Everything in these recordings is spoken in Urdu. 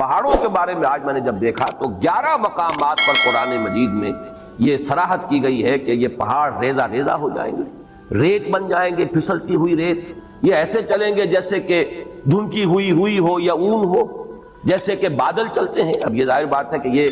پہاڑوں کے بارے میں آج میں نے جب دیکھا تو 11 مقامات پر قرآن مجید میں یہ صراحت کی گئی ہے کہ یہ پہاڑ ریزہ ریزہ ہو جائیں گے، ریت بن جائیں گے، پھسلتی ہوئی ریت، یہ ایسے چلیں گے جیسے کہ دھنکی ہوئی روئی ہو یا اون ہو، جیسے کہ بادل چلتے ہیں۔ اب یہ ظاہر بات ہے کہ یہ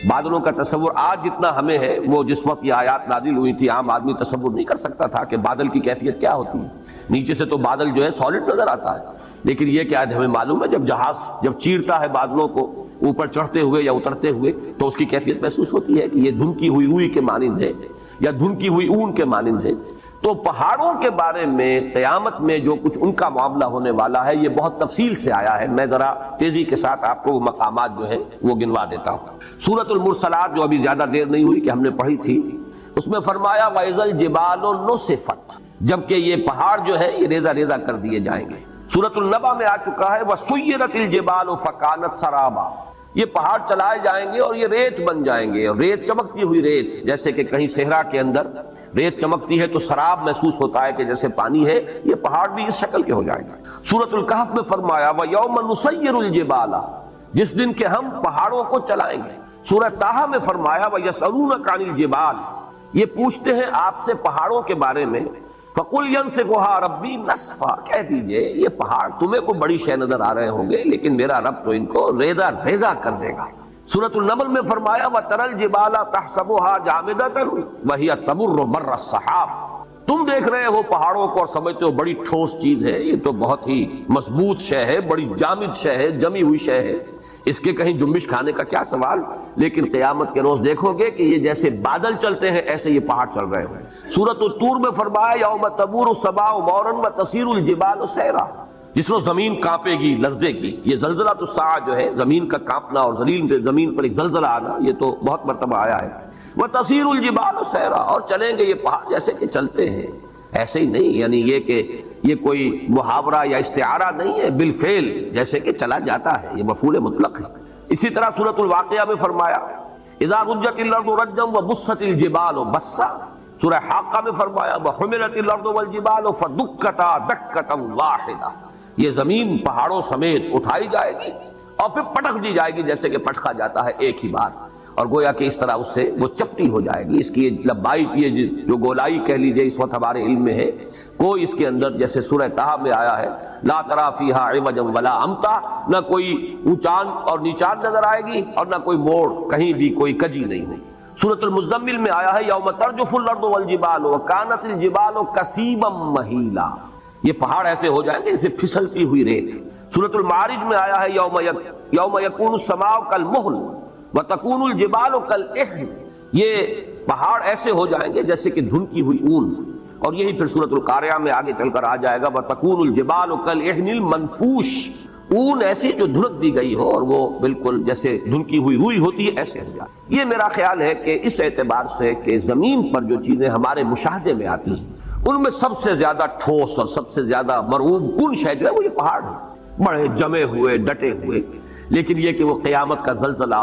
بادلوں کا تصور آج جتنا ہمیں ہے، وہ جس وقت یہ آیات نازل ہوئی تھی عام آدمی تصور نہیں کر سکتا تھا کہ بادل کی کیفیت کیا ہوتی ہے۔ نیچے سے تو بادل جو ہے سالڈ نظر آتا ہے، لیکن یہ کہ آج ہمیں معلوم ہے جب جہاز جب چیرتا ہے بادلوں کو اوپر چڑھتے ہوئے یا اترتے ہوئے تو اس کی کیفیت محسوس ہوتی ہے کہ یہ دھنکی ہوئی روئی کے مانند ہے یا دھنکی ہوئی اون کے مانند ہے۔ تو پہاڑوں کے بارے میں قیامت میں جو کچھ ان کا معاملہ ہونے والا ہے یہ بہت تفصیل سے آیا ہے۔ میں ذرا تیزی کے ساتھ آپ کو وہ مقامات جو ہیں وہ گنوا دیتا ہوں۔ سورۃ المرسلات جو ابھی زیادہ دیر نہیں ہوئی کہ ہم نے پڑھی تھی، اس میں فرمایا وَإِذَا الْجِبَالُ نُسِفَتْ، جبکہ یہ پہاڑ جو ہے یہ ریزہ ریزہ کر دیے جائیں گے۔ سورۃ النبا میں آ چکا ہے وَسُيِّرَتِ الْجِبَالُ فَكَانَتْ سَرَابًا، یہ پہاڑ چلائے جائیں گے اور یہ ریت بن جائیں گے، اور ریت چمکتی ہوئی ریت، جیسے کہ کہیں صحرا کے اندر ریت چمکتی ہے تو سراب محسوس ہوتا ہے کہ جیسے پانی ہے، یہ پہاڑ بھی اس شکل کے ہو جائیں گے۔ سورۃ الکہف میں فرمایا وَيَوْمَ نُسَيِّرُ الْجِبَالَ، جس دن کہ ہم پہاڑوں کو چلائیں گے۔ سورۃ طٰہٰ میں فرمایا وَيَسْأَلُونَكَ عَنِ الْجِبَالِ، یہ پوچھتے ہیں آپ سے پہاڑوں کے بارے میں، فَقُلْ يَنسِفُهَا رَبِّي نَسْفًا، کہہ دیجئے یہ پہاڑ تمہیں کوئی بڑی شے نظر آ رہے ہوں گے لیکن میرا رب تو ان کو ریزہ ریزہ کر دے گا۔ سورۃ النمل میں فرمایا وَتَرَى الْجِبَالَ تَحْسَبُهَا جَامِدَةً وَهِيَ تَمُرُّ مَرَّ السَّحَابِ، تم دیکھ رہے ہو پہاڑوں کو اور سمجھتے ہو بڑی ٹھوس چیز ہے، یہ تو بہت ہی مضبوط شے ہے، بڑی جامد شے ہے، جمی ہوئی شے ہے، اس کے کہیں جنبش کھانے کا کیا سوال۔ لیکن قیامت کے روز دیکھو گے کہ یہ جیسے بادل چلتے ہیں ایسے یہ پہاڑ چل رہے ہیں۔ سورۃ الطور میں فرمایا یوم تمور السماء مورا وتسیر الجبال سیرا، جس روز زمین کانپے گی، لرزے گی۔ یہ زلزلہ الساعہ جو ہے، زمین کا کانپنا اور زمین پر ایک زلزلہ آنا، یہ تو بہت مرتبہ آیا ہے۔ وتسیر الجبال سیرا، اور چلیں گے یہ پہاڑ جیسے کہ چلتے ہیں، ایسے ہی نہیں، یعنی یہ کہ یہ کوئی محاورہ یا استعارہ نہیں ہے، بالفعل جیسے کہ چلا جاتا ہے، یہ مفعول مطلق ہے۔ اسی طرح سورۃ الواقعہ میں فرمایا اذا رجت الارض رجا وبست الجبال بسا، سورہ حاقہ میں فرمایا وحملت الارض والجبال فدکتا دکتا واحدہ، یہ زمین پہاڑوں سمیت اٹھائی جائے گی اور پھر پٹک دی جائے گی جیسے کہ پٹکا جاتا ہے ایک ہی بار، اور گویا کہ اس طرح اس سے وہ چپٹی ہو جائے گی۔ اس کی لمبائی، یہ جو گولائی کہہ لیجئے اس وقت ہمارے علم میں ہے، کوئی اس کے اندر جیسے سورہ طٰہٰ میں آیا ہے لا تری فیہا عوجا ولا امتا، نہ کوئی اونچان اور نیچان نظر آئے گی اور نہ کوئی موڑ، کہیں بھی کوئی کجی نہیں ہے۔ سورۃ المزمل میں آیا ہے یوم ترجف الارض والجبال وکانت الجبال کثیبا مہیلا، یہ پہاڑ ایسے ہو جائیں گے جیسے پھسلتی ہوئی ریت۔ سورۃ المعارج میں آیا ہے یوم یکون السماء کالمہل وتکون الجبال کالعہن، یہ پہاڑ ایسے ہو جائیں گے جیسے کہ دھنکی ہوئی اون، اور یہی پھر سورۃ القارعہ میں آگے چل کر آ جائے گا وتکون الجبال کالعہن المنفوش، اون ایسی جو دھنک دی گئی ہو اور وہ بالکل جیسے دھنکی ہوئی روئی ہوتی ہے ایسے ہو جائے۔ یہ میرا خیال ہے کہ اس اعتبار سے کہ زمین پر جو چیزیں ہمارے مشاہدے میں آتی ہیں ان میں سب سے زیادہ ٹھوس اور سب سے زیادہ مرعوب کن شے جو ہے وہ یہ پہاڑ ہے، بڑے جمے ہوئے ڈٹے ہوئے۔ لیکن یہ کہ وہ قیامت کا زلزلہ،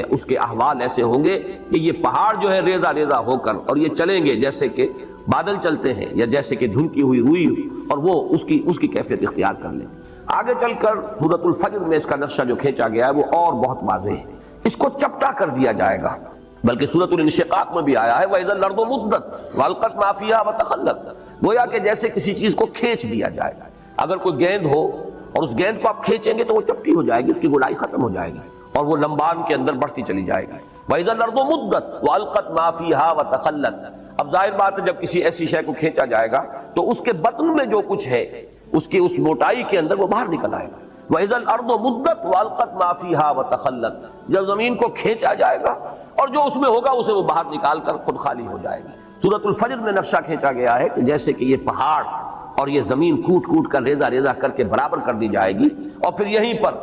اس کے احوال ایسے ہوں گے کہ یہ پہاڑ جو ہے ریزہ ریزہ ہو کر اور یہ چلیں گے جیسے کہ بادل چلتے ہیں یا جیسے کہ دھنکی ہوئی روئی، اور وہ اس کی کیفیت اختیار کر لیں۔ آگے چل کر سورۃ الفجر میں اس کا نقشہ جو کھینچا گیا ہے وہ اور بہت واضح ہے، اس کو چپٹا کر دیا جائے گا۔ بلکہ سورۃ الانشقاق میں بھی آیا ہے وَإِذَا الْأَرْضُ مُدَّتْ وَأَلْقَتْ مَا فِيهَا وَتَخَلَّتْ، گویا کہ جیسے کسی چیز کو کھینچ دیا جائے گا۔ اگر کوئی گیند ہو اور اس گیند کو آپ کھینچیں گے تو وہ چپٹی ہو جائے گی، اس کی گولائی ختم ہو جائے گی اور وہ لمبان کے اندر بڑھتی چلی جائے گی۔ وَإِذَا الْأَرْضُ مُدَّتْ وَأَلْقَتْ مَا فِيهَا وَتَخَلَّتْ، اب ظاہر بات ہے جب کسی ایسی شے کو کھینچا جائے گا تو اس کے بطن میں جو کچھ ہے اس کی اس موٹائی کے اندر وہ باہر نکل آئے گا۔ وَإِذَا الْأَرْضُ مُدَّتْ وَأَلْقَتْ مَا فِيهَا وَتَخَلَّتْ، جب زمین کو کھینچا جائے گا اور جو اس میں ہوگا اسے وہ باہر نکال کر خود خالی ہو جائے گی۔ سورۃ الفجر میں نقشہ کھینچا گیا ہے کہ جیسے کہ یہ پہاڑ اور یہ زمین کوٹ کوٹ کر ریزہ ریزہ کر کے برابر کر دی جائے گی، اور پھر یہیں پر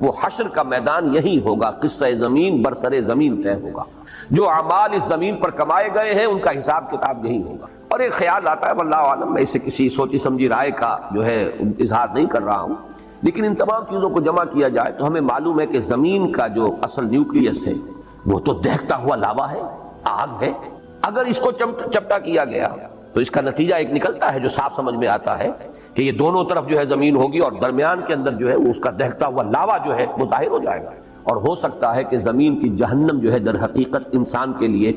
وہ حشر کا میدان یہی ہوگا، قصہ زمین برسر زمین طے ہوگا، جو اعمال اس زمین پر کمائے گئے ہیں ان کا حساب کتاب یہی ہوگا۔ اور ایک خیال آتا ہے واللہ عالم، میں اسے کسی سوچی سمجھی رائے کا جو ہے اظہار نہیں کر رہا ہوں، لیکن ان تمام چیزوں کو جمع کیا جائے تو ہمیں معلوم ہے کہ زمین کا جو اصل نیوکلیس ہے وہ تو دہتا ہوا لاوا ہے، آگ ہے۔ اگر اس کو چپٹا کیا گیا تو اس کا نتیجہ ایک نکلتا ہے جو صاف سمجھ میں آتا ہے کہ یہ دونوں طرف جو ہے زمین ہوگی اور درمیان کے اندر جو ہے وہ اس کا دہتا ہوا لاوا جو ہے وہ ظاہر ہو جائے گا۔ اور ہو سکتا ہے کہ زمین کی جہنم جو ہے در حقیقت انسان کے لیے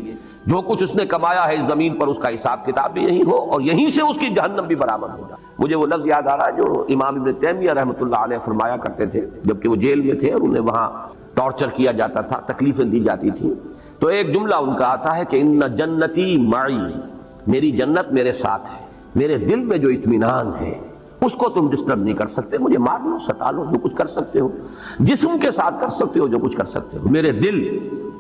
جو کچھ اس نے کمایا ہے اس زمین پر اس کا حساب کتاب بھی یہی ہو اور یہیں سے اس کی جہنم بھی برآمد ہو جائے۔ مجھے وہ لفظ یاد آ رہا ہے جو امام ابن تیمیہ رحمۃ اللہ علیہ فرمایا کرتے تھے جبکہ وہ جیل میں تھے اور انہیں وہاں ٹارچر کیا جاتا تھا، تکلیفیں دی جاتی تھیں، تو ایک جملہ ان کا آتا ہے کہ ان جنتی معی، میری جنت میرے ساتھ ہے، میرے دل میں جو اطمینان ہے اس کو تم ڈسٹرب نہیں کر سکتے، مجھے مار لو ستا لو جو کچھ کر سکتے ہو، جسم کے ساتھ کر سکتے ہو جو کچھ کر سکتے ہو، میرے دل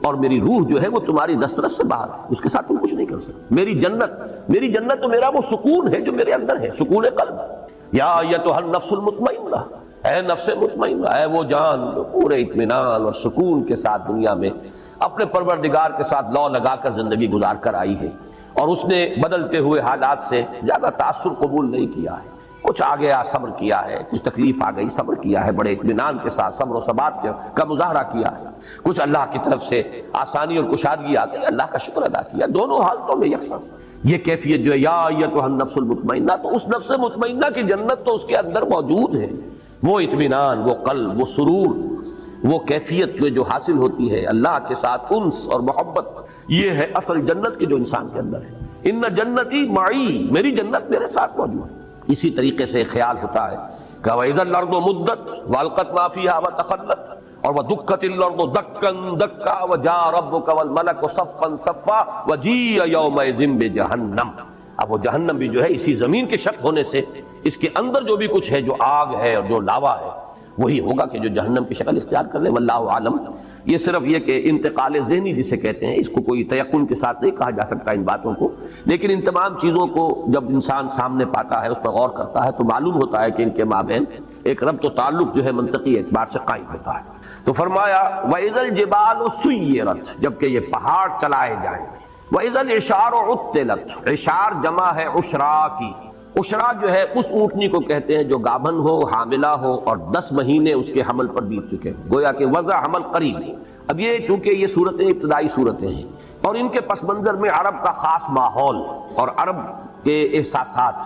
اور میری روح جو ہے وہ تمہاری دسترس سے باہر ہے، اس کے ساتھ تم کچھ نہیں کر سکتے۔ میری جنت تو میرا وہ سکون ہے جو میرے اندر ہے، سکون قلب۔ یا ایتھا النفس المطمئنہ، اے نفس مطمئنہ، اے وہ جان جو پورے اطمینان اور سکون کے ساتھ دنیا میں اپنے پروردگار کے ساتھ لو لگا کر زندگی گزار کر آئی ہے اور اس نے بدلتے ہوئے حالات سے زیادہ تاثر قبول نہیں کیا ہے، کچھ آ گیا صبر کیا ہے، کچھ تکلیف آ گئی صبر کیا ہے، بڑے اطمینان کے ساتھ صبر و ثبات کا مظاہرہ کیا ہے، کچھ اللہ کی طرف سے آسانی اور کشادگی آ گئی، اللہ کا شکر ادا کیا، دونوں حالتوں میں یکساں۔ یہ کیفیت جو ہے یا ایتھا النفس المطمئنہ، تو اس نفس مطمئنہ کی جنت تو اس کے اندر موجود ہے، وہ اطمینان، وہ قلب، وہ سرور، وہ کیفیت جو حاصل ہوتی ہے اللہ کے ساتھ انس اور محبت، یہ ہے اصل جنت کی جو انسان کے اندر ہے۔ ان جنتی معی، میری جنت میرے ساتھ موجود ہے۔ اسی طریقے سے خیال ہوتا ہے کہ وَإِذَا الْأَرْضُ مُدَّتْ وَأَلْقَتْ مَا فِيهَا وَتَخَلَّتْ اور وَدُكَّتِ الْأَرْضُ دَكًّا دَكًّا وَجَاءَ رَبُّكَ وَالْمَلَكُ صَفًّا صَفًّا وَجِيءَ يَوْمَئِذٍ بِجَهَنَّمَ۔ اب وہ جہنم بھی جو ہے اسی زمین کے شق ہونے سے اس کے اندر جو بھی کچھ ہے، جو آگ ہے اور جو لاوا ہے، وہی ہوگا کہ جو جہنم کی شکل اختیار کر لے، واللہ عالم۔ یہ صرف یہ کہ انتقال ذہنی جسے کہتے ہیں، اس کو کوئی تیقن کے ساتھ نہیں کہا جا سکتا ان باتوں کو، لیکن ان تمام چیزوں کو جب انسان سامنے پاتا ہے، اس پر غور کرتا ہے، تو معلوم ہوتا ہے کہ ان کے مابین ایک ربط و تعلق جو ہے منطقی اعتبار سے قائم ہوتا ہے۔ تو فرمایا وَإِذَا الْجِبَالُ سُيِّرَتْ، جبکہ یہ پہاڑ چلائے جائیں گے، وَإِذَا الْعِشَارُ عُطِّلَتْ، عشار جمع ہے عشرا کی، عشرا جو ہے اس اونٹنی کو کہتے ہیں جو گابن ہو، حاملہ ہو اور 10 مہینے اس کے حمل پر بیت چکے ہیں، گویا کہ وضع حمل قریب ہے۔ اب یہ چونکہ یہ صورتیں ابتدائی صورتیں ہیں اور ان کے پس منظر میں عرب کا خاص ماحول اور عرب کے احساسات،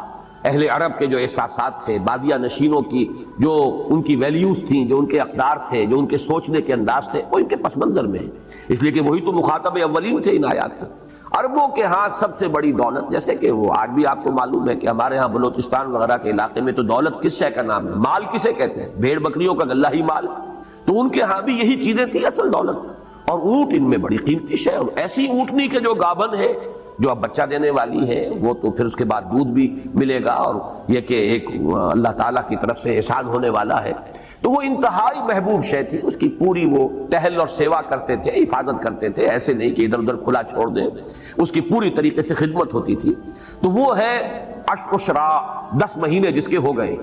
اہل عرب کے جو احساسات تھے، بادیہ نشینوں کی جو ان کی ویلیوز تھیں، جو ان کے اقدار تھے، جو ان کے سوچنے کے انداز تھے، وہ ان کے پس منظر میں ہے، اس لیے کہ وہی تو مخاطب اولین تھے ان آیات کے۔ عربوں کے ہاں سب سے بڑی دولت، جیسے کہ وہ آج بھی آپ کو معلوم ہے کہ ہمارے ہاں بلوچستان وغیرہ کے علاقے میں تو دولت کس شے کا نام ہے، مال کسے کہتے ہیں، بھیڑ بکریوں کا غلہ ہی مال، تو ان کے ہاں بھی یہی چیزیں تھیں اصل دولت، اور اونٹ ان میں بڑی قیمتی شے، اور ایسی اونٹنی کے جو گابن ہے جو اب بچہ دینے والی ہے، وہ تو پھر اس کے بعد دودھ بھی ملے گا، اور یہ کہ ایک اللہ تعالیٰ کی طرف سے احسان ہونے والا ہے، تو وہ انتہائی محبوب شے تھی، اس کی پوری وہ ٹہل اور سیوا کرتے تھے، حفاظت کرتے تھے، ایسے نہیں کہ ادھر ادھر کھلا چھوڑ دیں، اس کی پوری طریقے سے خدمت ہوتی تھی۔ تو وہ ہے عشرا، 10 مہینے جس کے ہو گئے،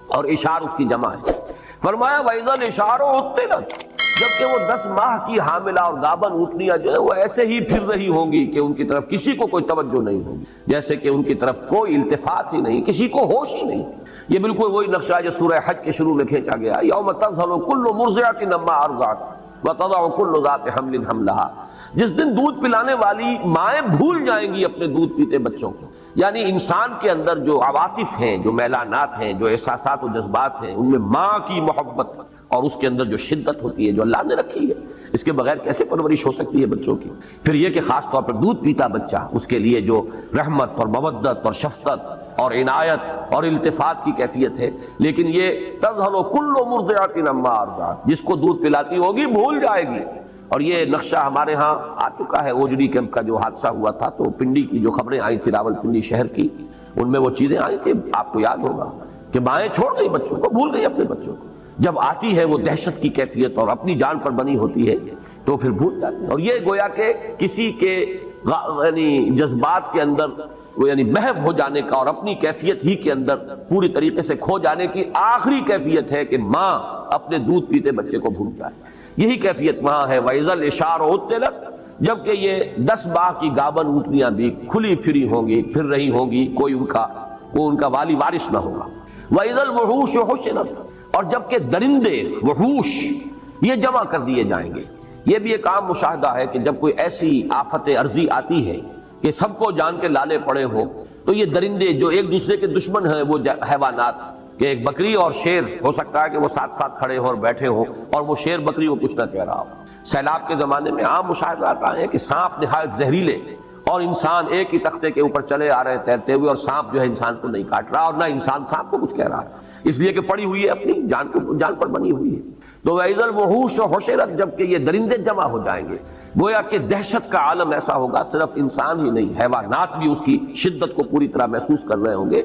اور اشار اس کی جمع ہے۔ فرمایا وَإِذَا الْإِشَارُ عُطِّلَتْ، جبکہ وہ 10 ماہ کی حاملہ اور گابن اونٹنیاں جو ہے وہ ایسے ہی پھر رہی ہوں گی کہ ان کی طرف کسی کو کوئی توجہ نہیں ہوگی، جیسے کہ ان کی طرف کوئی التفات ہی نہیں، کسی کو ہوش ہی نہیں۔ یہ بالکل وہی نقشہ جو سورہ حج کے شروع میں کھینچا گیا، یوم تذہل کل مرضعۃ عما ارضعت وتضع کل ذات حمل حملها، جس دن دودھ پلانے والی مائیں بھول جائیں گی اپنے دودھ پیتے بچوں کو، یعنی انسان کے اندر جو عواطف ہیں، جو میلانات ہیں، جو احساسات و جذبات ہیں، ان میں ماں کی محبت اور اس کے اندر جو شدت ہوتی ہے جو اللہ نے رکھی ہے، اس کے بغیر کیسے پرورش ہو سکتی ہے بچوں کی۔ پھر یہ کہ خاص طور پر دودھ پیتا بچہ، اس کے لیے جو رحمت اور مودت اور شفقت اور عنایت اور التفات کی کیفیت ہے، لیکن یہ تذہل کل مرضعۃ عما ارضعت، جس کو دودھ پلاتی ہوگی بھول جائے گی۔ اور یہ نقشہ ہمارے ہاں آ چکا ہے، اوجڑی کیمپ کا جو حادثہ ہوا تھا، تو پنڈی کی جو خبریں آئی تھی راولپنڈی شہر کی، ان میں وہ چیزیں آئی تھی، آپ کو یاد ہوگا کہ مائیں چھوڑ گئی بچوں کو، بھول گئی اپنے بچوں کو، جب آتی ہے وہ دہشت کی کیفیت اور اپنی جان پر بنی ہوتی ہے تو پھر بھول جاتے ہیں۔ اور یہ گویا کہ کسی کے یعنی جذبات کے اندر یعنی محو ہو جانے کا اور اپنی کیفیت ہی کے اندر پوری طریقے سے کھو جانے کی آخری کیفیت ہے کہ ماں اپنے دودھ پیتے بچے کو بھول جائے، یہی کیفیت وہاں ہے۔ وَإِذَا الْإِشَارُ عُطِّلَتْ، جبکہ یہ 10 ماہ کی گابن اونٹنیاں بھی کھلی پھری ہوں گی، پھر رہی ہوں گی، کوئی ان کا والی وارث نہ ہوگا۔ وَإِذَا الْوُحُوشُ حُشِرَتْ، اور جبکہ درندے وحوش یہ جمع کر دیے جائیں گے۔ یہ بھی ایک عام مشاہدہ ہے کہ جب کوئی ایسی آفت عرضی آتی ہے کہ سب کو جان کے لالے پڑے ہوں، تو یہ درندے جو ایک دوسرے کے دشمن ہیں، وہ حیوانات، کہ ایک بکری اور شیر ہو سکتا ہے کہ وہ ساتھ ساتھ کھڑے ہوں اور بیٹھے ہوں اور وہ شیر بکری کو کچھ نہ کہہ رہا ہو۔ سیلاب کے زمانے میں عام مشاہدات آئے ہیں کہ سانپ نہایت زہریلے اور انسان ایک ہی تختے کے اوپر چلے آ رہے ہیں تیرتے ہوئے، اور سانپ جو ہے انسان کو نہیں کاٹ رہا اور نہ انسان سانپ کو کچھ کہہ رہا ہے، اس لیے کہ پڑی ہوئی ہے، اپنی جان پر بنی ہوئی ہے۔ تو وَإِذَا الْوُحُوشُ حُشِرَتْ، جب کہ یہ درندے جمع ہو جائیں گے، گویا کہ دہشت کا عالم ایسا ہوگا، صرف انسان ہی نہیں، حیوانات بھی اس کی شدت کو پوری طرح محسوس کر رہے ہوں گے،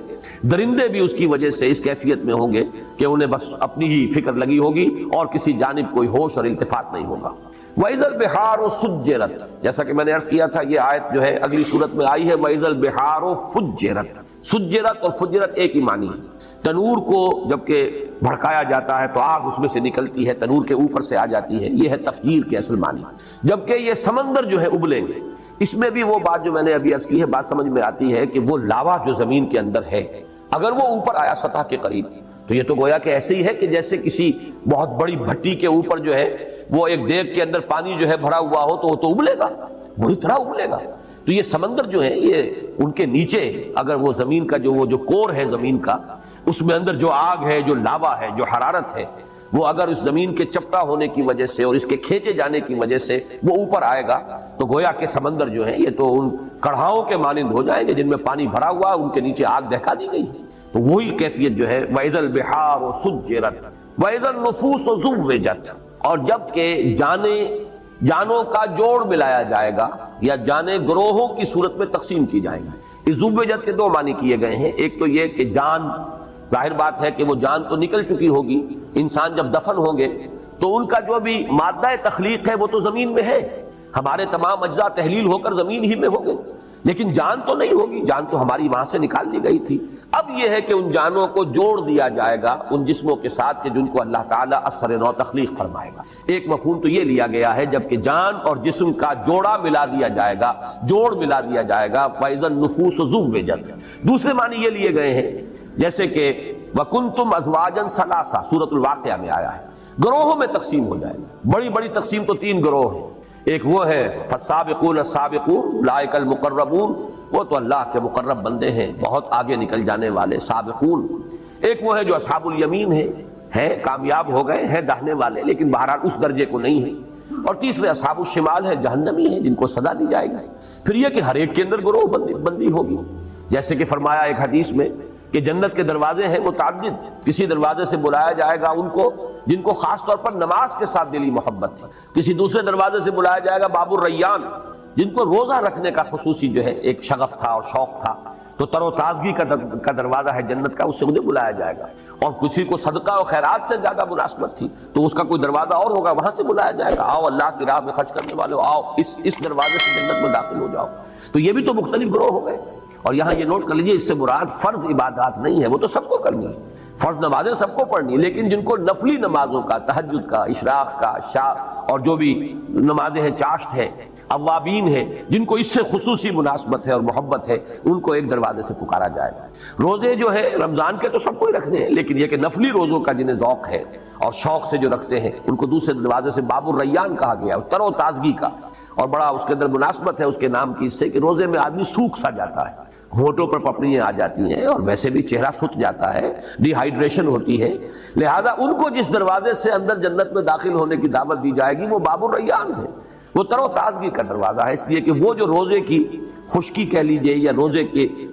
درندے بھی اس کی وجہ سے اس کیفیت میں ہوں گے کہ انہیں بس اپنی ہی فکر لگی ہوگی اور کسی جانب کوئی ہوش اور التفات نہیں ہوگا۔ وَإِذَا الْبِحَارُ سُجِّرَتْ، جیسا کہ میں نے عرض کیا تھا یہ آیت جو ہے اگلی صورت میں آئی ہے وَإِذَا الْبِحَارُ فُجِّرَتْ۔ سجرت اور فجرت ایک ہی معنی ہے۔ تنور کو جب کہ بھڑکایا جاتا ہے تو آگ اس میں سے نکلتی ہے، تنور کے اوپر سے آ جاتی ہے، یہ ہے تفجیر کے اصل معنی۔ جبکہ یہ سمندر جو ہے ابلیں گے، اس میں بھی وہ بات جو میں نے ابھی عرض کی ہے، بات سمجھ میں آتی ہے کہ وہ لاوا جو زمین کے اندر ہے اگر وہ اوپر آیا سطح کے قریب تو یہ تو گویا کہ ایسے ہی ہے کہ جیسے کسی بہت بڑی بھٹی کے اوپر جو ہے وہ ایک دیگ کے اندر پانی جو ہے بھرا ہوا ہو تو وہ تو ابلے گا، بری طرح ابلے گا۔ تو یہ سمندر جو ہے یہ ان کے نیچے اگر وہ زمین کا جو کور ہے زمین کا، اس میں اندر جو آگ ہے، جو لاوا ہے، جو حرارت ہے، وہ اگر اس زمین کے چپٹا ہونے کی وجہ سے اور اس کے کھینچے جانے کی وجہ سے وہ اوپر آئے گا تو گویا کہ سمندر جو ہے یہ تو ان کڑھاؤں کے مانند ہو جائیں گے جن میں پانی بھرا ہوا، ان کے نیچے آگ دہکا دی گئی۔ تو وہی کیفیت جو ہے وَإِذَا الْبِحَارُ سُجِّرَتْ وَإِذَا النُّفُوسُ زُوِّجَتْ، اور جب کہ جانوں کا جوڑ ملایا جائے گا یا جانیں گروہوں کی صورت میں تقسیم کی جائیں گی۔ اس زوِّجت کے دو معنی کیے گئے ہیں، ایک تو یہ کہ جان، ظاہر بات ہے کہ وہ جان تو نکل چکی ہوگی، انسان جب دفن ہوں گے تو ان کا جو بھی مادہ تخلیق ہے وہ تو زمین میں ہے، ہمارے تمام اجزاء تحلیل ہو کر زمین ہی میں ہوں گے، لیکن جان تو نہیں ہوگی، جان تو ہماری وہاں سے نکال لی گئی تھی۔ اب یہ ہے کہ ان جانوں کو جوڑ دیا جائے گا ان جسموں کے ساتھ کہ جن کو اللہ تعالیٰ اثر نو تخلیق فرمائے گا۔ ایک مفہوم تو یہ لیا گیا ہے جب کہ جان اور جسم کا جوڑا ملا دیا جائے گا، جوڑ ملا دیا جائے گا، فَإِذَا النُّفُوسُ زُوِّجَتْ۔ دوسرے معنی یہ لیے گئے ہیں جیسے کہ وَكُنْتُمْ أَزْوَاجًا ثَلَاثًا، سورۃ الواقعہ میں آیا ہے، گروہوں میں تقسیم ہو جائے گا۔ بڑی بڑی تقسیم تو تین گروہ ہیں، ایک وہ ہے فَالسَّابِقُونَ السَّابِقُونَ أُولَٰئِكَ الْمُقَرَّبُونَ، وہ تو اللہ کے مقرب بندے ہیں، بہت آگے نکل جانے والے سابقون۔ ایک وہ ہے جو اصحاب الیمین ہے کامیاب ہو گئے ہیں داہنے والے لیکن بہرحال اس درجے کو نہیں ہے۔ اور تیسرے اصحاب الشمال ہے، جہنمی ہیں جن کو سزا دی جائے گی۔ پھر یہ کہ ہر ایک کے اندر گروہ بندی ہوگی، جیسے کہ فرمایا ایک حدیث میں کہ جنت کے دروازے ہیں متعدد، کسی دروازے سے بلایا جائے گا ان کو جن کو خاص طور پر نماز کے ساتھ دلی محبت تھی، کسی دوسرے دروازے سے بلایا جائے گا باب الریان جن کو روزہ رکھنے کا خصوصی جو ہے ایک شغف تھا اور شوق تھا، تو تر و تازگی کا دروازہ ہے جنت کا، اس سے انہیں بلایا جائے گا۔ اور کسی کو صدقہ و خیرات سے زیادہ مناسبت تھی تو اس کا کوئی دروازہ اور ہوگا، وہاں سے بلایا جائے گا، آؤ اللہ کی راہ میں خرچ کرنے والے آؤ اس دروازے سے جنت میں داخل ہو جاؤ۔ تو یہ بھی تو مختلف گروہ ہو گئے۔ اور یہاں یہ نوٹ کر لیجیے اس سے مراد فرض عبادات نہیں ہے، وہ تو سب کو کرنی ہے، فرض نمازیں سب کو پڑھنی ہے، لیکن جن کو نفلی نمازوں کا، تہجد کا، اشراق کا، اور جو بھی نمازیں ہیں چاشت ہے، اوابین ہے، جن کو اس سے خصوصی مناسبت ہے اور محبت ہے، ان کو ایک دروازے سے پکارا جائے گا۔ روزے جو ہے رمضان کے تو سب کو ہی رکھنے ہیں، لیکن یہ کہ نفلی روزوں کا جنہیں ذوق ہے اور شوق سے جو رکھتے ہیں ان کو دوسرے دروازے سے باب الریان کہا گیا، تر و تازگی کا، اور بڑا اس کے اندر مناسبت ہے اس کے نام کی، اس سے کہ روزے میں آدمی سوکھ سا جاتا ہے، ہونٹوں پر پپڑیاں آ جاتی ہیں اور ویسے بھی چہرہ سوکھ جاتا ہے، ڈی ہائیڈریشن ہوتی ہے، لہذا ان کو جس دروازے سے اندر جنت میں داخل ہونے کی دعوت دی جائے گی وہ باب الریان ہے، وہ تر و تازگی کا دروازہ ہے، اس لیے کہ وہ جو روزے کی خشکی کہہ لیجئے یا روزے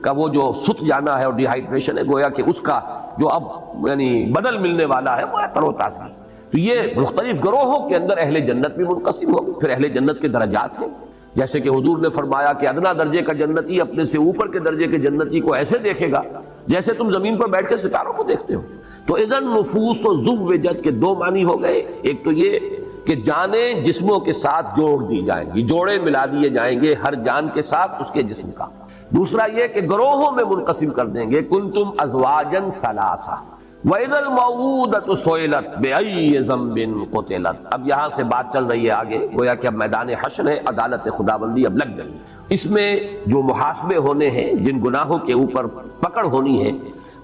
کا وہ جو سوکھ جانا ہے اور ڈی ہائیڈریشن ہے، گویا کہ اس کا جو اب یعنی بدل ملنے والا ہے وہ ہے تر و تازگی۔ تو یہ مختلف گروہوں کے اندر اہل جنت بھی منقسم ہوگی۔ پھر اہل جنت کے درجات ہیں، جیسے کہ حضور نے فرمایا کہ ادنا درجے کا جنتی اپنے سے اوپر کے درجے کے جنتی کو ایسے دیکھے گا جیسے تم زمین پر بیٹھ کے ستاروں کو دیکھتے ہو۔ تو اذن نفوس و زوجت کے دو معنی ہو گئے، ایک تو یہ کہ جانیں جسموں کے ساتھ جوڑ دی جائیں گی، جوڑے ملا دیے جائیں گے ہر جان کے ساتھ اس کے جسم کا۔ دوسرا یہ کہ گروہوں میں منقسم کر دیں گے، کنتم ازواجا ثلاثہ وَإِذَا الْمَوْءُودَةُ سُئِلَتْ بِأَيِّ ذَنبٍ قُتِلَتْ۔ اب یہاں سے بات چل رہی ہے آگے، گویا کہ اب میدان حشر ہے، عدالت خداوندی اب لگ گئی، اس میں جو محاسبے ہونے ہیں، جن گناہوں کے اوپر پکڑ ہونی ہے،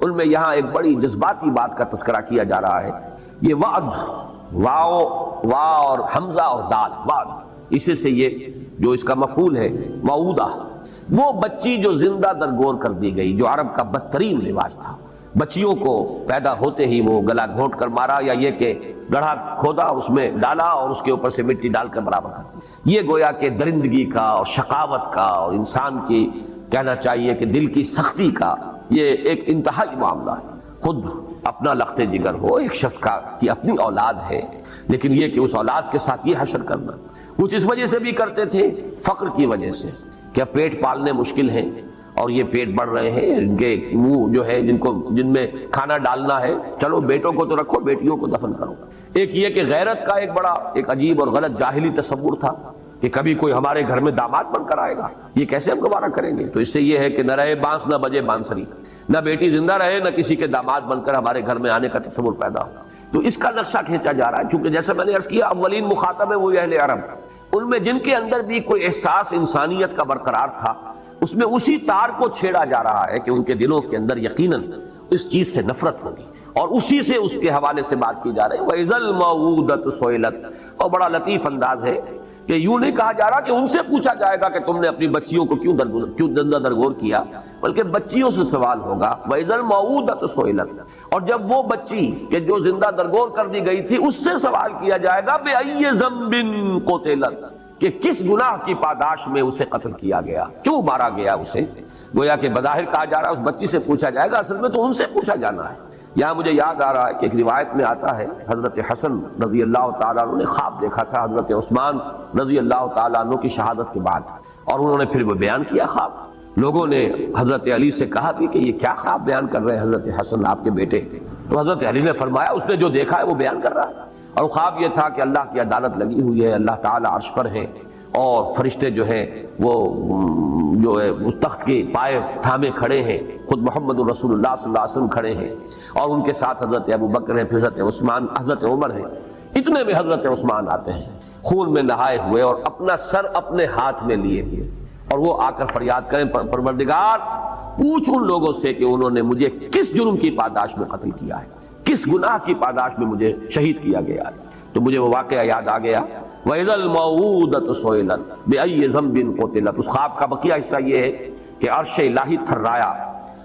ان میں یہاں ایک بڑی جذباتی بات کا تذکرہ کیا جا رہا ہے۔ یہ وعد، وا اور حمزہ اور دال، وعد، اسی سے یہ جو اس کا مفعول ہے موعودہ، وہ بچی جو زندہ درگور کر دی گئی، جو عرب کا بدترین رواج تھا، بچیوں کو پیدا ہوتے ہی وہ گلا گھونٹ کر مارا، یا یہ کہ گڑھا کھودا اس میں ڈالا اور اس کے اوپر سے مٹی ڈال کر برابر کر دی۔ یہ گویا کہ درندگی کا اور شقاوت کا اور انسان کی کہنا چاہیے کہ دل کی سختی کا یہ ایک انتہائی معاملہ ہے۔ خود اپنا لخت جگر ہو ایک شخص کا کہ اپنی اولاد ہے، لیکن یہ کہ اس اولاد کے ساتھ یہ حشر کرنا، کچھ اس وجہ سے بھی کرتے تھے، فقر کی وجہ سے، کہ پیٹ پالنے مشکل ہیں اور یہ پیٹ بڑھ رہے ہیں، ان کے منہ جو ہے جن میں کھانا ڈالنا ہے، چلو بیٹوں کو تو رکھو، بیٹیوں کو دفن کرو۔ ایک یہ کہ غیرت کا ایک بڑا ایک عجیب اور غلط جاہلی تصور تھا کہ کبھی کوئی ہمارے گھر میں داماد بن کر آئے گا، یہ کیسے ہم گوارا کریں گے؟ تو اس سے یہ ہے کہ نہ رہے بانس نہ بجے بانسری، نہ بیٹی زندہ رہے نہ کسی کے داماد بن کر ہمارے گھر میں آنے کا تصور پیدا ہو۔ تو اس کا نقشہ کھینچا جا رہا ہے، چونکہ جیسا میں نے عرض کیا اولین مخاطب ہے وہ اہل عرب، ان میں جن کے اندر بھی کوئی احساس انسانیت کا برقرار تھا، اس میں اسی تار کو چھیڑا جا رہا ہے کہ ان کے دلوں کے اندر یقیناً اس چیز سے نفرت ہوگی، اور اسی سے اس کے حوالے سے بات کی جا رہی ہے۔ وَإِذَا الْمَوْءُودَةُ سُئِلَتْ، اور بڑا لطیف انداز ہے کہ یوں نہیں کہا جا رہا کہ ان سے پوچھا جائے گا کہ تم نے اپنی بچیوں کو کیوں زندہ درگور کیا، بلکہ بچیوں سے سوال ہوگا۔ وَإِذَا الْمَوْءُودَةُ سُئِلَتْ، اور جب وہ بچی کہ جو زندہ درگور کر دی گئی تھی اس سے سوال کیا جائے گا بِأَيِّ ذَنبٍ قُتِلَتْ، کہ کس گناہ کی پاداش میں اسے قتل کیا گیا، کیوں مارا گیا اسے۔ گویا کہ بظاہر کہا جا رہا ہے اس بچی سے پوچھا جائے گا، اصل میں تو ان سے پوچھا جانا ہے۔ یہاں مجھے یاد آ رہا ہے کہ ایک روایت میں آتا ہے حضرت حسن رضی اللہ تعالیٰ عنہ نے خواب دیکھا تھا حضرت عثمان رضی اللہ تعالیٰ عنہ کی شہادت کے بعد، اور انہوں نے پھر وہ بیان کیا خواب۔ لوگوں نے حضرت علی سے کہا کہ یہ کیا خواب بیان کر رہے ہیں حضرت حسن آپ کے بیٹے، تو حضرت علی نے فرمایا اس نے جو دیکھا ہے وہ بیان کر رہا ہے، اور خواب یہ تھا کہ اللہ کی عدالت لگی ہوئی ہے، اللہ تعالیٰ عرش پر ہے، اور فرشتے جو ہیں وہ جو ہے اس تخت کے پائے تھامے کھڑے ہیں، خود محمد رسول اللہ صلی اللہ علیہ وسلم کھڑے ہیں، اور ان کے ساتھ حضرت ابو بکر ہیں، پھر حضرت عثمان، حضرت عمر ہیں۔ اتنے میں حضرت عثمان آتے ہیں خون میں نہائے ہوئے اور اپنا سر اپنے ہاتھ میں لیے ہوئے، اور وہ آ کر فریاد کریں پروردگار پوچھ ان لوگوں سے کہ انہوں نے مجھے کس جرم کی پاداش میں قتل کیا ہے، کس گناہ کی پاداش میں مجھے شہید کیا گیا ہے۔ تو مجھے وہ واقعہ یاد آ گیا، وَإِذَا الْمَوْءُودَةُ سُئِلَتْ بِأَيِّ ذَنبٍ قُتِلَتْ۔ اس خواب کا بقیہ حصہ یہ ہے کہ عرش الہی تھرایا،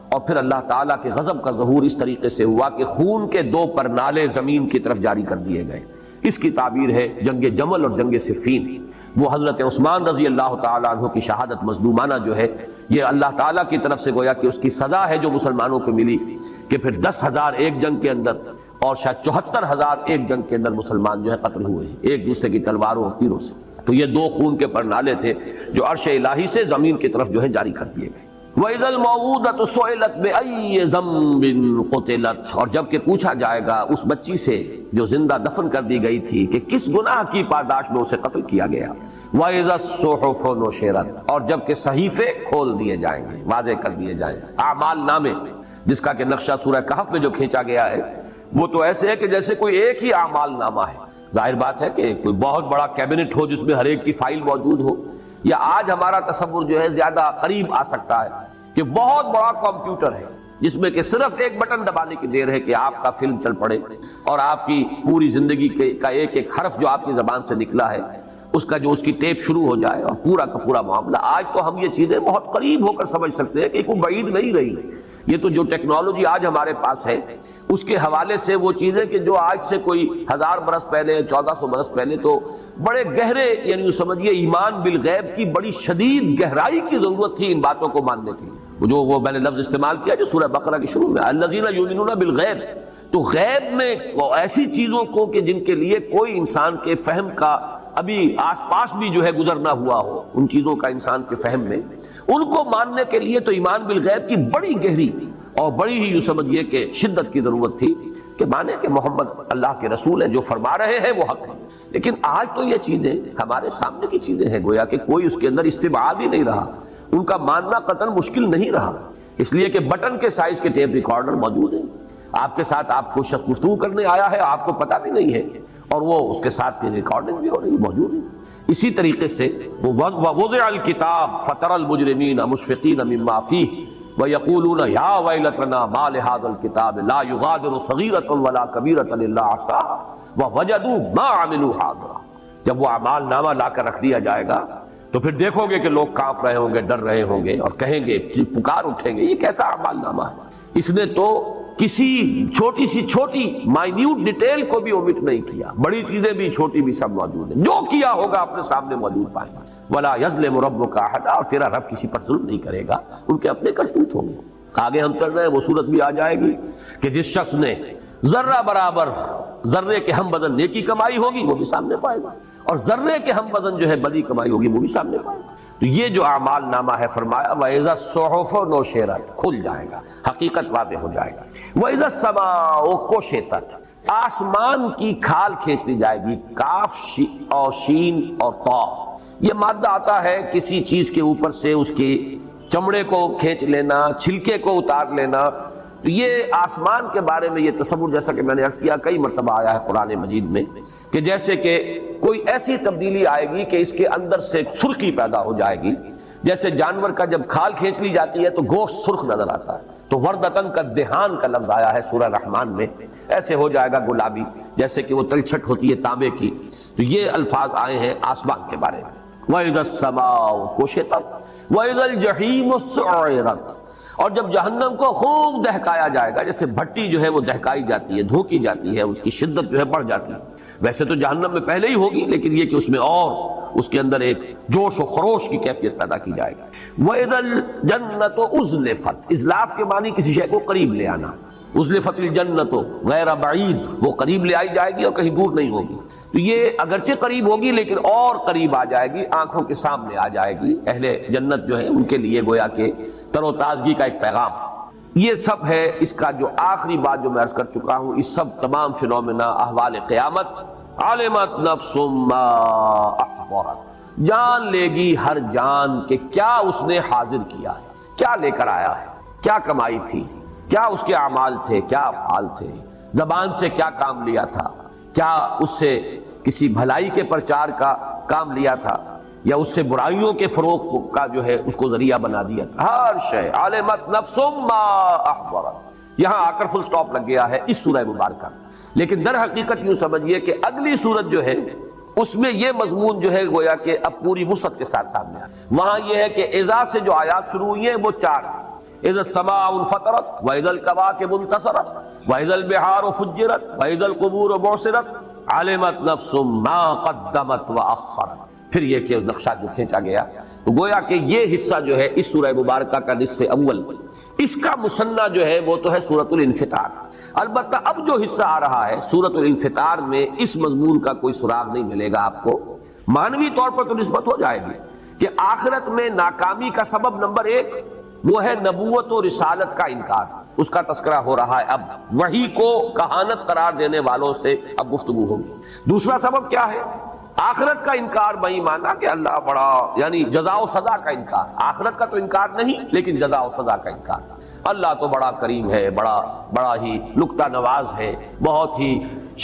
اور پھر اللہ تعالیٰ کے غضب کا ظہور اس طریقے سے ہوا کہ خون کے دو پرنالے زمین کی طرف جاری کر دیے گئے۔ اس کی تعبیر ہے جنگ جمل اور جنگ صفین۔ وہ حضرت عثمان رضی اللہ تعالیٰ عنہ کی شہادت مظلومانہ جو ہے، یہ اللہ تعالیٰ کی طرف سے گویا کہ اس کی سزا ہے جو مسلمانوں کو ملی، کہ پھر 10,000 ایک جنگ کے اندر اور شاید 74,000 ایک جنگ کے اندر مسلمان جو ہے قتل ہوئے ہیں ایک دوسرے کی تلواروں اور تیروں سے۔ تو یہ دو خون کے پرنالے تھے جو عرش الہی سے زمین کی طرف جو ہے جاری کر دیے گئے۔ وَإِذَا الْمَوْءُودَةُ سُئِلَتْ بِأَيِّ ذَنبٍ قُتِلَتْ، اور جب کہ پوچھا جائے گا اس بچی سے جو زندہ دفن کر دی گئی تھی کہ کس گناہ کی پاداش میں اسے قتل کیا گیا۔ وَإِذَا الصُّحُفُ نُشِرَتْ، اور جب کہ صحیفے کھول دیے جائیں گے، واضح کر دیے جائیں گے، اعمال نامے جس کا کہ نقشہ سورہ کہف میں جو کھینچا گیا ہے وہ تو ایسے ہے کہ جیسے کوئی ایک ہی اعمال نامہ ہے۔ ظاہر بات ہے کہ کوئی بہت بڑا کیبنٹ ہو جس میں ہر ایک کی فائل موجود ہو، یا آج ہمارا تصور جو ہے زیادہ قریب آ سکتا ہے کہ بہت بڑا کمپیوٹر ہے جس میں کہ صرف ایک بٹن دبانے کی دیر ہے کہ آپ کا فلم چل پڑے، اور آپ کی پوری زندگی کا ایک ایک حرف جو آپ کی زبان سے نکلا ہے اس کا جو اس کی ٹیپ شروع ہو جائے اور پورا کا پورا معاملہ۔ آج تو ہم یہ چیزیں بہت قریب ہو کر سمجھ سکتے ہیں کہ کوئی بعید نہیں رہی۔ یہ تو جو ٹیکنالوجی آج ہمارے پاس ہے اس کے حوالے سے وہ چیزیں کہ جو آج سے کوئی 1000 برس پہلے 1400 برس پہلے تو بڑے گہرے، یعنی سمجھیے ایمان بالغیب کی بڑی شدید گہرائی کی ضرورت تھی ان باتوں کو ماننے کی۔ جو وہ میں نے لفظ استعمال کیا جو سورہ بقرہ کے شروع میں، الذین یؤمنون بالغیب، تو غیب میں ایسی چیزوں کو کہ جن کے لیے کوئی انسان کے فہم کا ابھی آس پاس بھی جو ہے گزر نہ ہوا ہو، ان چیزوں کا انسان کے فہم میں، ان کو ماننے کے لیے تو ایمان بالغیب کی بڑی گہری اور بڑی ہی یوں سمجھیے کہ شدت کی ضرورت تھی کہ مانے کہ محمد اللہ کے رسول ہیں، جو فرما رہے ہیں وہ حق ہے۔ لیکن آج تو یہ چیزیں ہمارے سامنے کی چیزیں ہیں، گویا کہ کوئی اس کے اندر استبعاد ہی نہیں رہا، ان کا ماننا قطعاً مشکل نہیں رہا، اس لیے کہ بٹن کے سائز کے ٹیپ ریکارڈر موجود ہیں، آپ کے ساتھ آپ کو شخص گفتگو کرنے آیا ہے آپ کو پتہ بھی نہیں ہے، اور وہ اس کے ساتھ ریکارڈنگ بھی ہو رہی موجود ہے۔ اسی طریقے سے وَوَضِعَ الْكِتَابَ فَتَرَى الْمُجْرِمِينَ مُشْفِقِينَ مِمَّا فِيهِ وَيَقُولُونَ يَا وَيْلَتَنَا مَا لِهَذَا الْكِتَابِ لَا يُغَادِرُ صَغِيرَةً وَلَا كَبِيرَةً إِلَّا أَحْصَاهَا وَوَجَدُوا مَا عَمِلُوا حَاضِرًا۔ جب وہ اعمال نامہ لا کر رکھ دیا جائے گا تو پھر دیکھو گے کہ لوگ کانپ رہے ہوں گے، ڈر رہے ہوں گے، اور کہیں گے، پکار اٹھیں گے، یہ کیسا اعمال نامہ ہے، اس نے تو کسی چھوٹی سی چھوٹی مائنیوٹ ڈیٹیل کو بھی اومٹ نہیں کیا، بڑی چیزیں بھی چھوٹی بھی سب موجود ہیں، جو کیا ہوگا اپنے سامنے موجود پائیں گا۔ ولا یظلم ربک احدا، اور تیرا رب کسی پر ظلم نہیں کرے گا، ان کے اپنے کرتوت ہوں گے۔ آگے ہم چل رہے ہیں، وہ صورت بھی آ جائے گی کہ جس شخص نے ذرہ برابر ذرے کے ہم وزن نیکی کمائی ہوگی وہ بھی سامنے پائے گا، اور ذرے کے ہم وزن جو ہے بدی کمائی ہوگی وہ بھی سامنے پائے گا۔ تو یہ جو اعمال نامہ ہے، فرمایا وَإِذَا الصُّحُفُ نُشِرَتْ، کھل جائے گا، حقیقت واضح ہو جائے گا۔ وَإِذَا السَّمَاءُ كُشِطَتْ، آسمان کی کھال کھینچ لی جائے گی، کاف اور شین اور طا، یہ مادہ آتا ہے کسی چیز کے اوپر سے اس کی چمڑے کو کھینچ لینا، چھلکے کو اتار لینا۔ تو یہ آسمان کے بارے میں یہ تصور، جیسا کہ میں نے عرض کیا، کئی مرتبہ آیا ہے قرآن مجید میں، کہ جیسے کہ کوئی ایسی تبدیلی آئے گی کہ اس کے اندر سے سرخی پیدا ہو جائے گی، جیسے جانور کا جب کھال کھینچ لی جاتی ہے تو گوشت سرخ نظر آتا ہے، تو وردتن کا دہان کا لفظ آیا ہے سورہ رحمان میں، ایسے ہو جائے گا گلابی، جیسے کہ وہ تلچھٹ ہوتی ہے تانبے کی۔ تو یہ الفاظ آئے ہیں آسمان کے بارے میں۔ وَإِذَا السَّمَاءُ كُشِطَتْ وَإِذَا الْجَحِيمُ سُعِّرَتْ، اور جب جہنم کو خوب دہکایا جائے گا، جیسے بھٹی جو ہے وہ دہکائی جاتی ہے، دھوکی جاتی ہے، اس کی شدت جو ہے بڑھ جاتی ہے، ویسے تو جہنم میں پہلے ہی ہوگی، لیکن یہ کہ اس میں اور اس کے اندر ایک جوش و خروش کی کیفیت پیدا کی جائے گی۔ وَإِذَا الْجَنَّةُ أُزْلِفَتْ، ازلاف کے معنی کسی شے کو قریب لے آنا، ازلفت الجنت غیر بعید، وہ قریب لے آئی جائے گی اور کہیں دور نہیں ہوگی۔ تو یہ اگرچہ قریب ہوگی لیکن اور قریب آ جائے گی، آنکھوں کے سامنے آ جائے گی۔ اہل جنت جو ہے ان کے لیے گویا کہ تر و تازگی کا ایک پیغام۔ یہ سب ہے اس کا جو آخری بات جو میں عرض کر چکا ہوں، اس سب تمام فنومنا احوال قیامت۔ علمت نفس ما احضرت، جان لے گی ہر جان کہ کیا اس نے حاضر کیا ہے، کیا لے کر آیا ہے، کیا کمائی تھی، کیا اس کے اعمال تھے، کیا افعال تھے، زبان سے کیا کام لیا تھا، کیا اس سے کسی بھلائی کے پرچار کا کام لیا تھا یا اس سے برائیوں کے فروغ کا جو ہے اس کو ذریعہ بنا دیا تھا۔ ہر شے علمت نفس ما احضرت، یہاں آ کر فل سٹاپ لگ گیا ہے اس سورہ مبارکہ، لیکن در حقیقت یوں سمجھیے کہ اگلی سورت جو ہے اس میں یہ مضمون جو ہے گویا کہ اب پوری وسعت کے ساتھ سامنے آیا۔ وہاں یہ ہے کہ اذا سے جو آیات شروع ہوئی ہیں وہ 4، اذا السماء انفطرت واذا الكواكب انتصرت واذا البحار فجرت واذا القبور بعثرت علمت نفس ما قدمت واخرت۔ پھر یہ کہ نقشہ جو کھینچا گیا، تو گویا کہ یہ حصہ جو ہے اس سورہ مبارکہ کا نصف اول، اس کا مثنیٰ جو ہے وہ تو ہے سورۃ الانفطار۔ البتہ اب جو حصہ آ رہا ہے سورۃ الانفطار میں اس مضمون کا کوئی سراغ نہیں ملے گا آپ کو۔ معنوی طور پر تو نسبت ہو جائے گی کہ آخرت میں ناکامی کا سبب نمبر 1 وہ ہے نبوت و رسالت کا انکار، اس کا تذکرہ ہو رہا ہے۔ اب وحی کو کہانت قرار دینے والوں سے اب گفتگو ہوگی۔ دوسرا سبب کیا ہے؟ آخرت کا انکار بئی مانا کہ اللہ بڑا، یعنی جزا و سزا کا انکار، آخرت کا تو انکار نہیں لیکن جزا و سزا کا انکار۔ اللہ تو بڑا کریم ہے، بڑا ہی نکتہ نواز ہے، بہت ہی